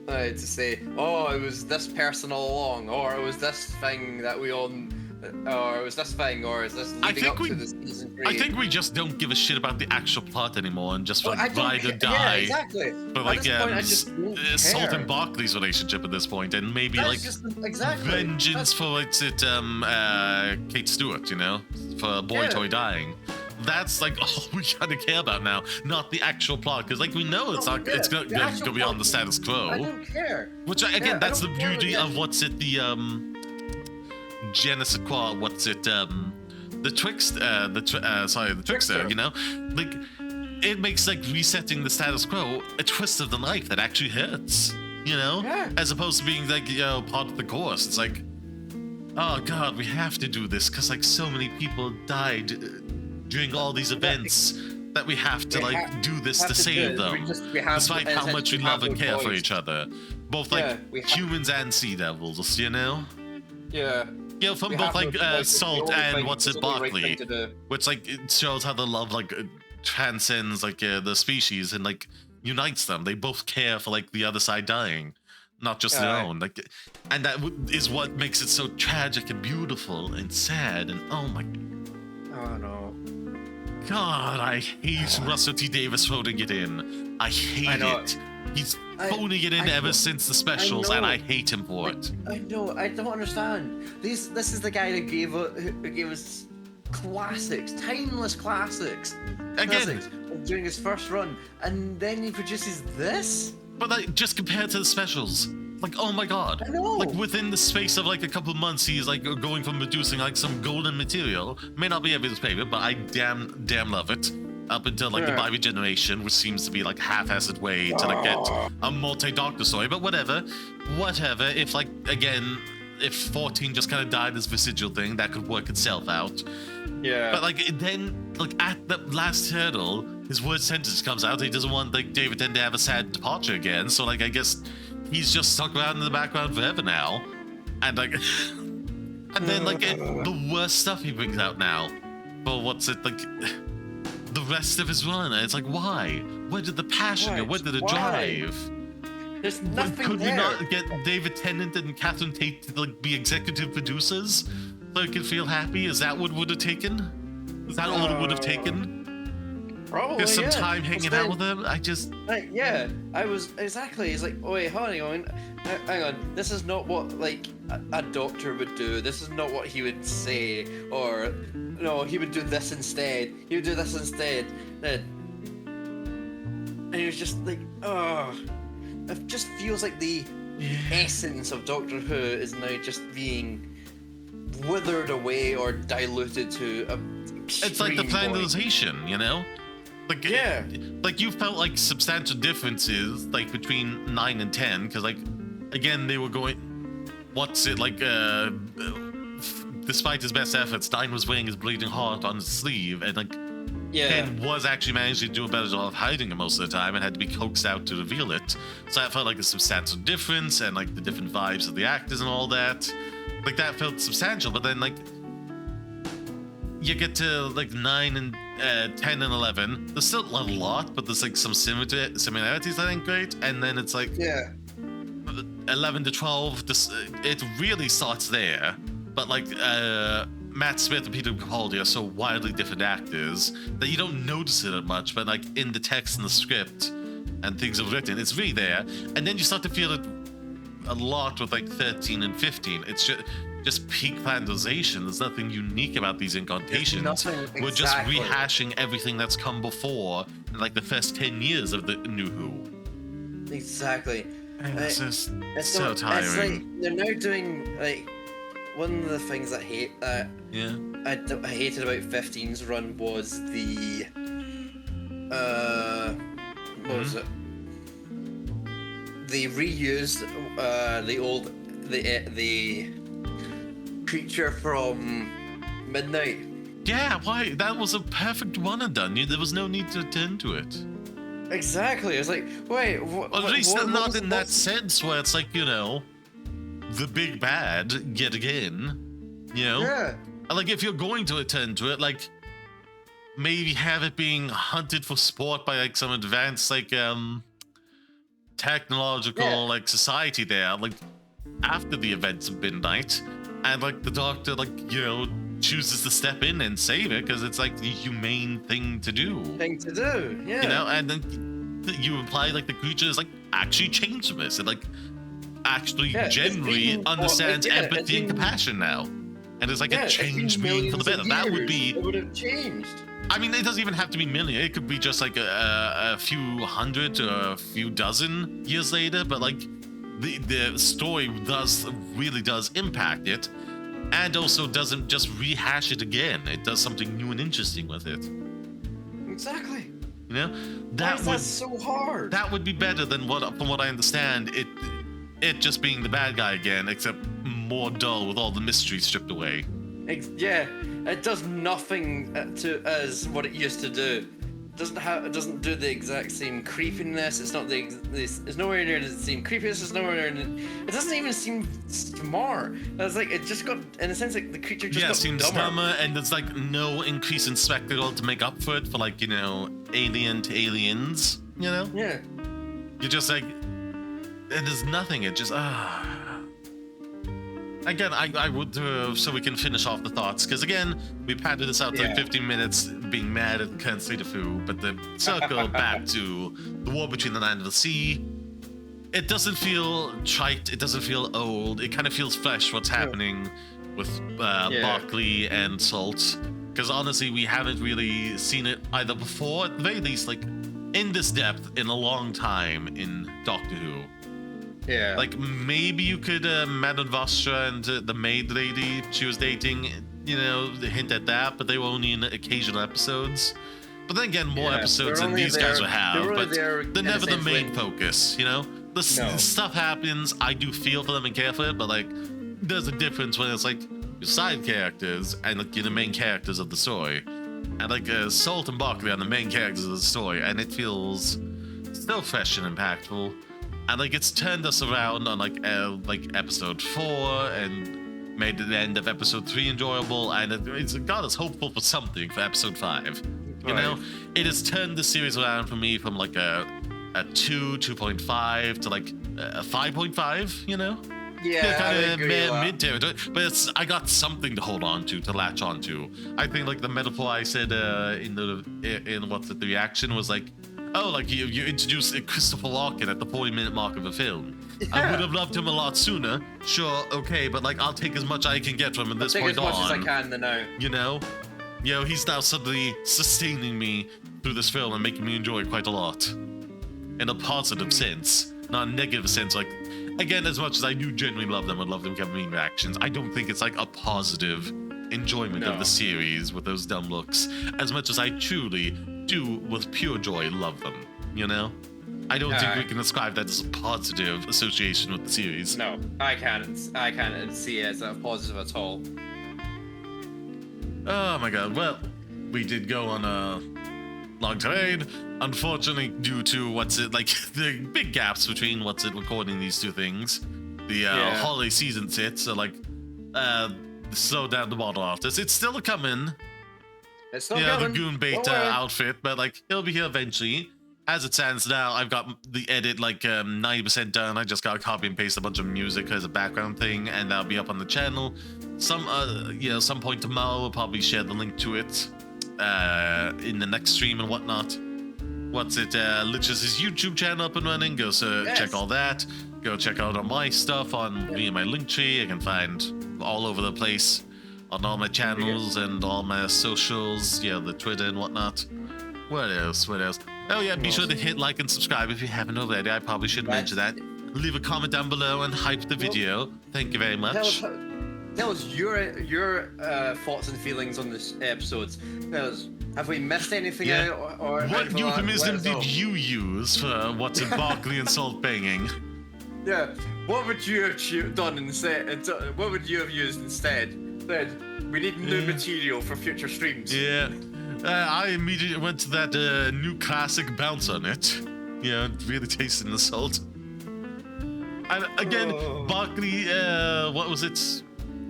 Speaker 2: to say, oh, it was this person all along, or it was this thing that we all. Or it was this thing, or is this leading up to the season 3?
Speaker 1: I think we just don't give a shit about the actual plot anymore and just ride or die.
Speaker 2: Yeah, exactly.
Speaker 1: But like, Salt and Barclay's relationship at this point, and maybe
Speaker 2: that's
Speaker 1: like vengeance for Kate Stewart, you know, for Boy Toy dying. That's like all we gotta care about now, not the actual plot, because like we know it's not, it's gonna go beyond the status quo.
Speaker 2: I don't care.
Speaker 1: Which again, that's the beauty of Genesis Quad, the Trickster, you know? Like, it makes, like, resetting the status quo a twist of the knife that actually hurts, you know? Yeah. As opposed to being, like, you know, part of the course. It's like, oh, God, we have to do this, because, like, so many people died during all these events that we have to, do this to save them. Despite how much we love and care for each other. both like humans and sea devils, you know?
Speaker 2: Yeah.
Speaker 1: You know, from both like Salt and Barclay, which like it shows how the love like transcends like the species and like unites them. They both care for like the other side dying, not just their own. Like, and that is what makes it so tragic and beautiful and sad. And oh no, God, I hate Russell T Davies phoning it in. I hate it. He's phoning it in ever since the specials, and I hate him for it.
Speaker 2: I know. I don't understand. This is the guy that gave us classics, timeless classics. Again, during his first run, and then he produces this.
Speaker 1: But like, just compared to the specials, like, oh my God!
Speaker 2: I know.
Speaker 1: Like within the space of like a couple of months, he's like going from producing like some golden material. May not be everyone's favorite, but I damn love it. Up until like the Barbie generation, which seems to be like half-assed way to like get a multi-doctor story, but whatever. If like again, if 14 just kind of died as residual thing, that could work itself out. Yeah. But like then, like at the last hurdle, his word sentence comes out. He doesn't want like David Tennant to have a sad departure again. So like I guess he's just stuck around in the background forever now, and like, and then like the worst stuff he brings out now. Well, what's it like? The rest of his run, it's like, why? Where did the passion go? Where did the drive?
Speaker 2: There's nothing
Speaker 1: Could
Speaker 2: there.
Speaker 1: we not get David Tennant and Catherine Tate to like be executive producers so he could feel happy? Is that what would have taken? Is that all it would have taken?
Speaker 2: Probably.
Speaker 1: Just some time hanging out with him. I just
Speaker 2: I was exactly. He's like, oh wait, hang on. This is not what like a doctor would do. This is not what he would say. Or no, he would do this instead. He would do this instead. And he was just like, oh, it just feels like the essence of Doctor Who is now just being withered away or diluted to a.
Speaker 1: It's like the finalization, you know. Like like you felt like substantial differences like between 9 and 10 because like again they were going what's it like despite his best efforts 9 was wearing his bleeding heart on his sleeve and like 10 was actually managing to do a better job of hiding it most of the time and had to be coaxed out to reveal it. So that felt like a substantial difference and like the different vibes of the actors and all that, like that felt substantial. But then like you get to like 9 and 10 and 11. There's still a lot, but there's like some similarities I think great. And then it's like 11 to 12. It really starts there. But like Matt Smith and Peter Capaldi are so wildly different actors that you don't notice it that much. But like in the text and the script and things are written, it's really there. And then you start to feel it a lot with like 13 and 15. It's just peak fantasization. There's nothing unique about these incantations. We're just rehashing everything that's come before in like the first 10 years of the New Who.
Speaker 2: Exactly.
Speaker 1: And it's just so tiring.
Speaker 2: It's like they're now doing like one of the things I hated about 15's run was the what was it? They reused the creature from Midnight.
Speaker 1: Yeah, why? That was a perfect one and done. There was no need to attend to it.
Speaker 2: Exactly. I was like, wait,
Speaker 1: at least not in that sense where it's like, you know, the big bad yet again, you know?
Speaker 2: Yeah.
Speaker 1: Like, if you're going to attend to it, like, maybe have it being hunted for sport by, like, some advanced, like, technological, like, society there, like, after the events of Midnight, and, like, the Doctor, like, you know, chooses to step in and save it because it's, like, the humane thing to do.
Speaker 2: Yeah.
Speaker 1: You know, and then you imply, like, the creature is, like, actually changed from this, and, like, actually genuinely understands empathy and compassion now. And it's like a change being for the better. That would be...
Speaker 2: It would have changed.
Speaker 1: I mean, it doesn't even have to be million. It could be just like a few hundred or a few dozen years later. But like the story really does impact it. And also doesn't just rehash it again. It does something new and interesting with it.
Speaker 2: Exactly.
Speaker 1: You know?
Speaker 2: Why is that so hard?
Speaker 1: That would be better than from what I understand, it just being the bad guy again, except more dull with all the mystery stripped away.
Speaker 2: Yeah, it does nothing to as what it used to do. doesn't do the exact same creepiness. It's not it's nowhere near the same creepiness. It's nowhere near. It doesn't even seem smart. It's like it just got, in a sense, like the creature just got
Speaker 1: seems dumber, and there's like no increase in spectacle to make up for it for like alien to aliens.
Speaker 2: Yeah.
Speaker 1: You're just like, there's nothing. It just Again, I would, so we can finish off the thoughts, because again, we padded this out to like 15 minutes being mad at the current state of Fu, but the circle back to the war between the land and the sea, it doesn't feel trite, it doesn't feel old, it kind of feels fresh what's happening with Barclay and Salt, because honestly, we haven't really seen it either before, at the very least, like, in this depth in a long time in Doctor Who.
Speaker 2: Yeah.
Speaker 1: Like, maybe you could, Mbatha-Raw and the maid lady she was dating, hint at that, but they were only in occasional episodes. But then again, more episodes than these guys would have, but they're never the main focus, The stuff happens, I do feel for them and care for it, but, like, there's a difference when it's, like, your side characters and, like, you're the main characters of the story. And, like, Salt and Barclay are the main characters of the story, and it feels still fresh and impactful. And like it's turned us around on like episode 4 and made the end of episode 3 enjoyable, and it's got us hopeful for something for episode 5. You know, it has turned the series around for me from like a 2.5 to like a 5.5. Kind of mid territory, but I got something to hold on to latch on to. I think like the metaphor I said in the reaction was like, oh, like you introduced Christopher Walken at the 40-minute mark of a film. Yeah. I would have loved him a lot sooner. Sure, okay, but like I'll take as much I can get from him this point on.
Speaker 2: As much as I can now.
Speaker 1: He's now suddenly sustaining me through this film and making me enjoy it quite a lot. In a positive sense, not a negative sense. Like, again, as much as I do genuinely love them and love them giving me reactions, I don't think it's like a positive enjoyment of the series with those dumb looks, as much as I truly do with pure joy love them, I don't think we can describe that as a positive association with the series.
Speaker 2: No, I can't see it as a positive at all.
Speaker 1: Oh my god, well, we did go on a long trade, unfortunately due to the big gaps between recording these two things. The holiday season hit, so slow down the model artist. It's still coming.
Speaker 2: It's still coming.
Speaker 1: The Goon Beta outfit, but he'll be here eventually. As it stands now, I've got the edit 90% done. I just gotta copy and paste a bunch of music as a background thing, and that'll be up on the channel. Some point tomorrow we'll probably share the link to it in the next stream and whatnot. Lich's YouTube channel up and running. Go check all that. Go check out all my stuff on via my link tree. I can find all over the place on all my channels and all my socials, the Twitter and whatnot. What else? Oh yeah, be sure to hit like and subscribe if you haven't already. I probably should mention that. Leave a comment down below and hype the video. Thank you very much.
Speaker 2: Tell us your thoughts and feelings on this episodes. Tell us, have we missed anything out? Or
Speaker 1: what euphemism did you use for what's in Barclay and Salt banging?
Speaker 2: Yeah, what would you have done instead? What would you have used instead? We need new material for future streams.
Speaker 1: Yeah, I immediately went to that new classic bounce on it. Really tasting the salt. And again, Barclay, what was it?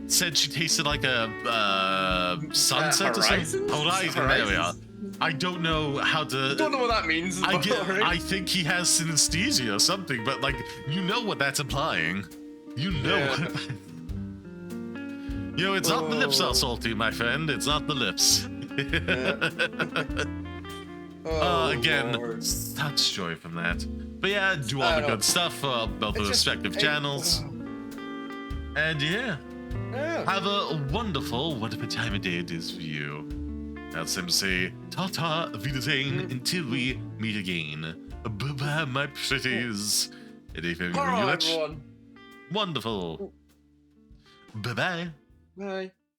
Speaker 1: Said she tasted like a sunset or something. Horizon. There we are. I don't know how to.
Speaker 2: Don't know what that means.
Speaker 1: I think he has synesthesia or something, but what that's implying. It's not the lips are salty, my friend. It's not the lips. Again, such joy from that. But yeah, do all the good stuff for both the respective channels. And have a wonderful, whatever time of day it is for you. I'll simply say, ta-ta, Wiedersehen, until we meet again. Bye-bye, my pretties. Anything you
Speaker 2: everyone.
Speaker 1: Wonderful. Bye-bye.
Speaker 2: Bye.